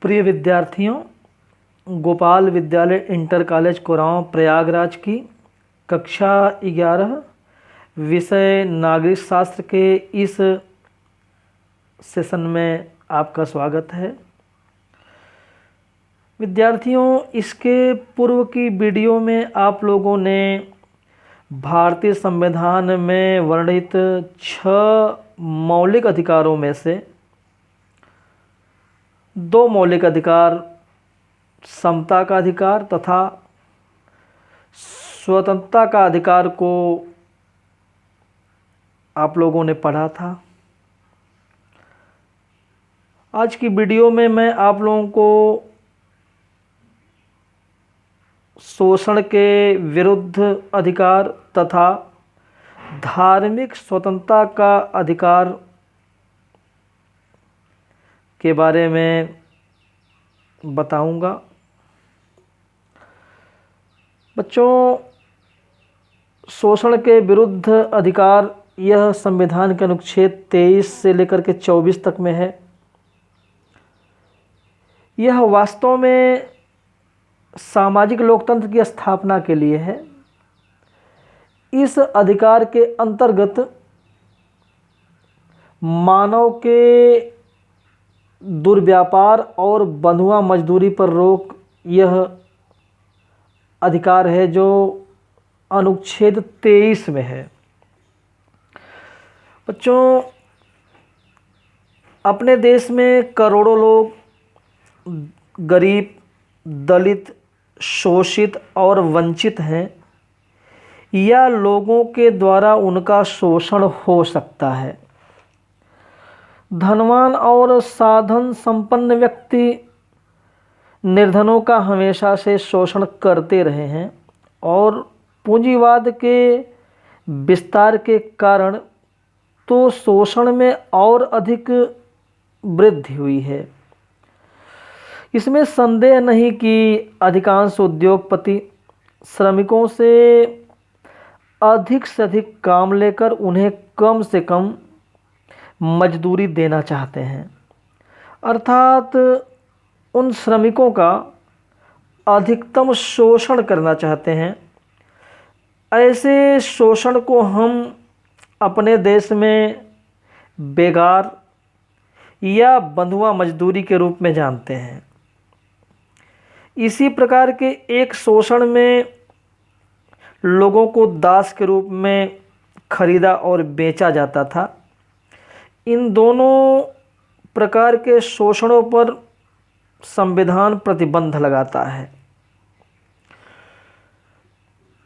प्रिय विद्यार्थियों, गोपाल विद्यालय इंटर कॉलेज कोरांव प्रयागराज की कक्षा 11 विषय नागरिक शास्त्र के इस सेशन में आपका स्वागत है। विद्यार्थियों, इसके पूर्व की वीडियो में आप लोगों ने भारतीय संविधान में वर्णित 6 मौलिक अधिकारों में से 2 मौलिक अधिकार, समता का अधिकार तथा स्वतंत्रता का अधिकार को आप लोगों ने पढ़ा था। आज की वीडियो में मैं आप लोगों को शोषण के विरुद्ध अधिकार तथा धार्मिक स्वतंत्रता का अधिकार के बारे में बताऊंगा। बच्चों, शोषण के विरुद्ध अधिकार यह संविधान के अनुच्छेद 23 से लेकर के 24 तक में है। यह वास्तव में सामाजिक लोकतंत्र की स्थापना के लिए है। इस अधिकार के अंतर्गत मानव के दुर्व्यापार और बंधुआ मजदूरी पर रोक यह अधिकार है जो अनुच्छेद 23 में है। बच्चों, अपने देश में करोड़ों लोग गरीब, दलित, शोषित और वंचित हैं या लोगों के द्वारा उनका शोषण हो सकता है। धनवान और साधन संपन्न व्यक्ति निर्धनों का हमेशा से शोषण करते रहे हैं और पूंजीवाद के विस्तार के कारण तो शोषण में और अधिक वृद्धि हुई है। इसमें संदेह नहीं कि अधिकांश उद्योगपति श्रमिकों से अधिक काम लेकर उन्हें कम से कम मजदूरी देना चाहते हैं, अर्थात उन श्रमिकों का अधिकतम शोषण करना चाहते हैं। ऐसे शोषण को हम अपने देश में बेगार या बंधुआ मजदूरी के रूप में जानते हैं। इसी प्रकार के एक शोषण में लोगों को दास के रूप में खरीदा और बेचा जाता था। इन दोनों प्रकार के शोषणों पर संविधान प्रतिबंध लगाता है।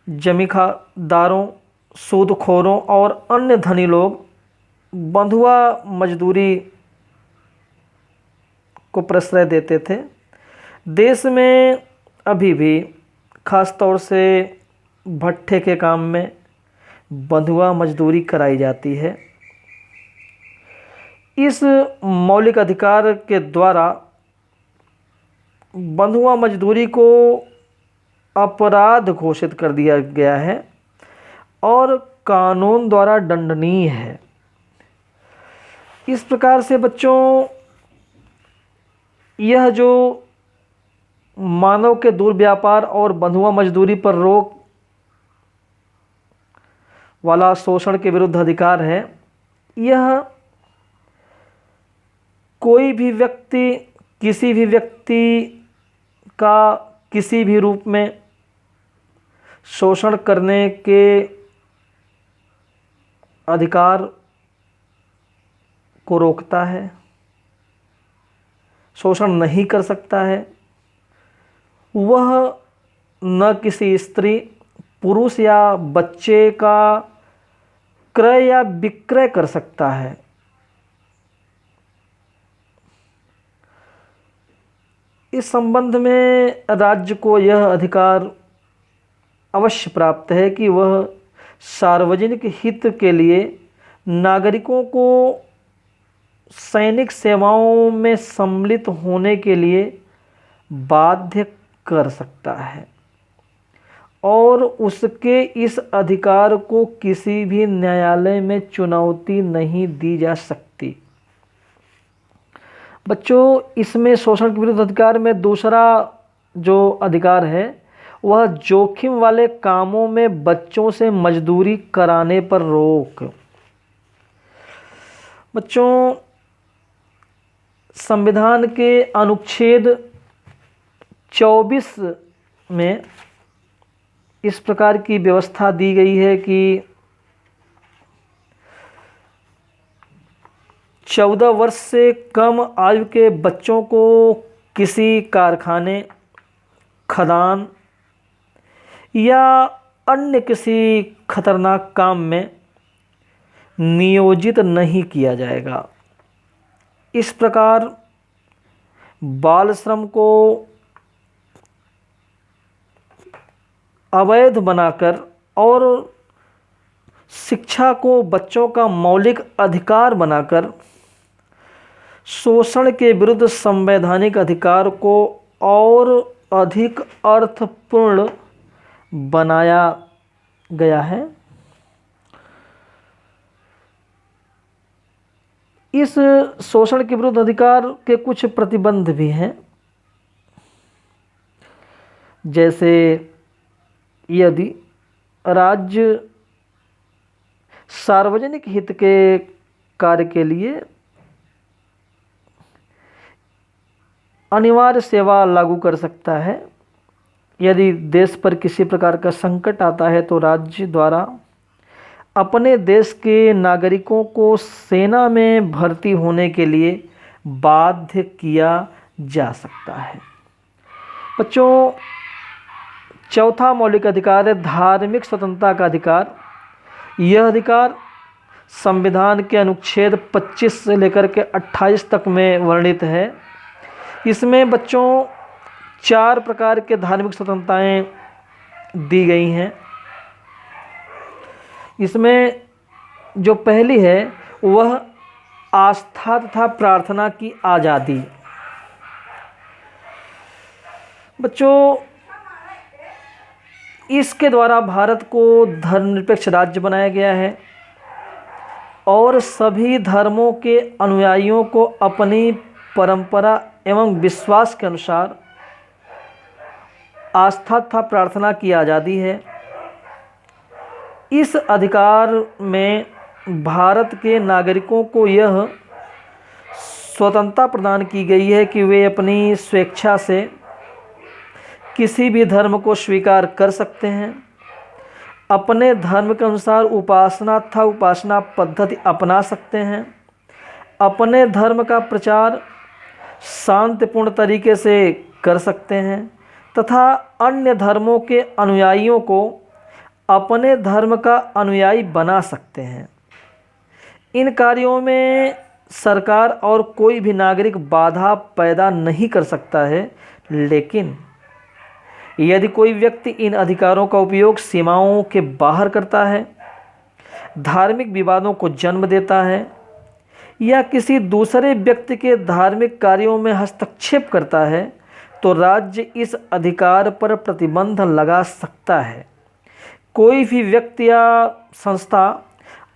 जमींदारों, सूदखोरों और अन्य धनी लोग बंधुआ मजदूरी को प्रश्रय देते थे। देश में अभी भी खास तौर से भट्ठे के काम में बंधुआ मजदूरी कराई जाती है। इस मौलिक अधिकार के द्वारा बंधुआ मजदूरी को अपराध घोषित कर दिया गया है और कानून द्वारा दंडनीय है। इस प्रकार से बच्चों, यह जो मानव के दुर्व्यापार और बंधुआ मजदूरी पर रोक वाला शोषण के विरुद्ध अधिकार है, यह कोई भी व्यक्ति किसी भी व्यक्ति का किसी भी रूप में शोषण करने के अधिकार को रोकता है। शोषण नहीं कर सकता है। वह न किसी स्त्री, पुरुष या बच्चे का क्रय या विक्रय कर सकता है। इस संबंध में राज्य को यह अधिकार अवश्य प्राप्त है कि वह सार्वजनिक हित के लिए नागरिकों को सैनिक सेवाओं में सम्मिलित होने के लिए बाध्य कर सकता है और उसके इस अधिकार को किसी भी न्यायालय में चुनौती नहीं दी जा सकती। बच्चों, इसमें शोषण के विरुद्ध अधिकार में दूसरा जो अधिकार है वह जोखिम वाले कामों में बच्चों से मजदूरी कराने पर रोक। बच्चों, संविधान के अनुच्छेद 24 में इस प्रकार की व्यवस्था दी गई है कि 14 वर्ष से कम आयु के बच्चों को किसी कारखाने, खदान या अन्य किसी खतरनाक काम में नियोजित नहीं किया जाएगा। इस प्रकार बाल श्रम को अवैध बनाकर और शिक्षा को बच्चों का मौलिक अधिकार बनाकर शोषण के विरुद्ध संवैधानिक अधिकार को और अधिक अर्थपूर्ण बनाया गया है। इस शोषण के विरुद्ध अधिकार के कुछ प्रतिबंध भी हैं, जैसे यदि राज्य सार्वजनिक हित के कार्य के लिए अनिवार्य सेवा लागू कर सकता है, यदि देश पर किसी प्रकार का संकट आता है तो राज्य द्वारा अपने देश के नागरिकों को सेना में भर्ती होने के लिए बाध्य किया जा सकता है। बच्चों, चौथा मौलिक अधिकार है धार्मिक स्वतंत्रता का अधिकार। यह अधिकार संविधान के अनुच्छेद 25 से लेकर के 28 तक में वर्णित है। इसमें बच्चों 4 प्रकार के धार्मिक स्वतंत्रताएं दी गई हैं। इसमें जो पहली है वह आस्था तथा प्रार्थना की आज़ादी। बच्चों, इसके द्वारा भारत को धर्मनिरपेक्ष राज्य बनाया गया है और सभी धर्मों के अनुयायियों को अपनी परंपरा एवं विश्वास के अनुसार आस्था तथा प्रार्थना की आज़ादी है। इस अधिकार में भारत के नागरिकों को यह स्वतंत्रता प्रदान की गई है कि वे अपनी स्वेच्छा से किसी भी धर्म को स्वीकार कर सकते हैं, अपने धर्म के अनुसार उपासना तथा उपासना पद्धति अपना सकते हैं, अपने धर्म का प्रचार शांतिपूर्ण तरीके से कर सकते हैं तथा अन्य धर्मों के अनुयायियों को अपने धर्म का अनुयायी बना सकते हैं। इन कार्यों में सरकार और कोई भी नागरिक बाधा पैदा नहीं कर सकता है, लेकिन यदि कोई व्यक्ति इन अधिकारों का उपयोग सीमाओं के बाहर करता है, धार्मिक विवादों को जन्म देता है या किसी दूसरे व्यक्ति के धार्मिक कार्यों में हस्तक्षेप करता है, तो राज्य इस अधिकार पर प्रतिबंध लगा सकता है। कोई भी व्यक्ति या संस्था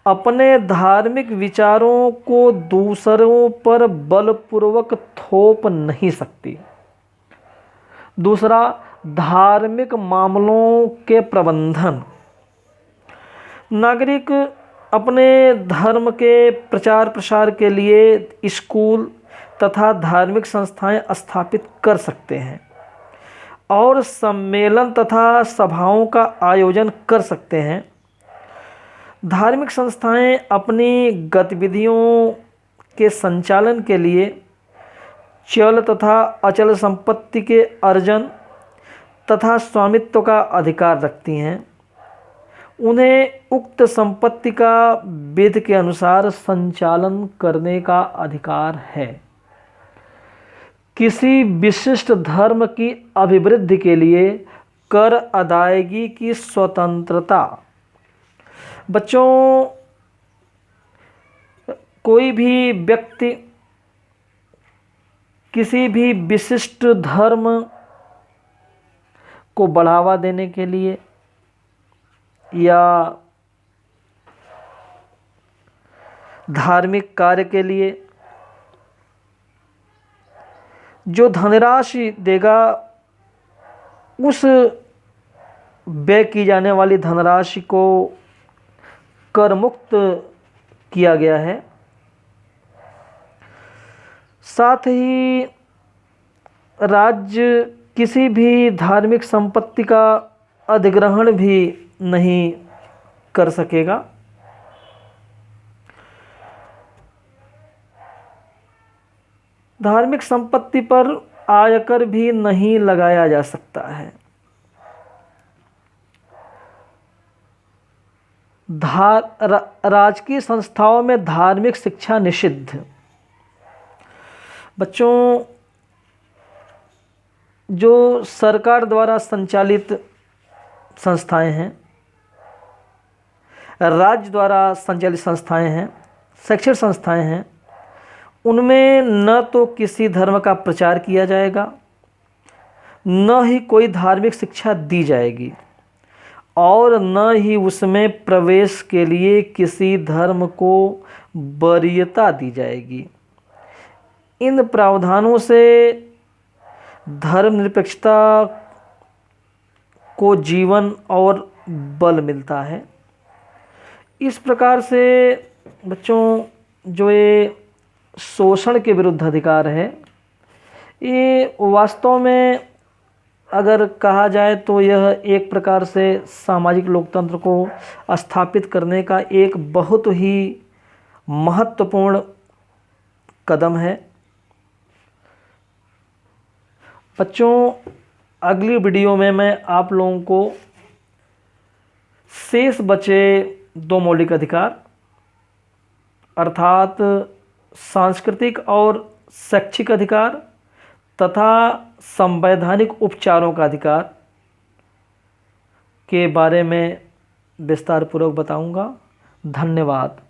अपने धार्मिक विचारों को दूसरों पर बलपूर्वक थोप नहीं सकती। दूसरा, धार्मिक मामलों के प्रबंधन। नागरिक अपने धर्म के प्रचार प्रसार के लिए स्कूल तथा धार्मिक संस्थाएं स्थापित कर सकते हैं और सम्मेलन तथा सभाओं का आयोजन कर सकते हैं। धार्मिक संस्थाएं अपनी गतिविधियों के संचालन के लिए चल तथा अचल संपत्ति के अर्जन तथा स्वामित्व का अधिकार रखती हैं। उन्हें उक्त संपत्ति का विधि के अनुसार संचालन करने का अधिकार है। किसी विशिष्ट धर्म की अभिवृद्धि के लिए कर अदायगी की स्वतंत्रता। बच्चों, कोई भी व्यक्ति किसी भी विशिष्ट धर्म को बढ़ावा देने के लिए या धार्मिक कार्य के लिए जो धनराशि देगा उस व्यय की जाने वाली धनराशि को कर मुक्त किया गया है। साथ ही राज्य किसी भी धार्मिक संपत्ति का अधिग्रहण भी नहीं कर सकेगा। धार्मिक संपत्ति पर आयकर भी नहीं लगाया जा सकता है। राजकीय संस्थाओं में धार्मिक शिक्षा निषिद्ध। बच्चों, जो सरकार द्वारा संचालित संस्थाएं हैं, राज्य द्वारा संचालित संस्थाएं हैं, शैक्षणिक संस्थाएं हैं, उनमें न तो किसी धर्म का प्रचार किया जाएगा, न ही कोई धार्मिक शिक्षा दी जाएगी, और न ही उसमें प्रवेश के लिए किसी धर्म को वरीयता दी जाएगी। इन प्रावधानों से धर्मनिरपेक्षता को जीवन और बल मिलता है। इस प्रकार से बच्चों, जो ये शोषण के विरुद्ध अधिकार है, ये वास्तव में अगर कहा जाए तो यह एक प्रकार से सामाजिक लोकतंत्र को स्थापित करने का एक बहुत ही महत्वपूर्ण कदम है। बच्चों, अगली वीडियो में मैं आप लोगों को शेष बचे 2 मौलिक अधिकार अर्थात सांस्कृतिक और शैक्षिक अधिकार तथा संवैधानिक उपचारों का अधिकार के बारे में विस्तार पूर्वक बताऊंगा। धन्यवाद।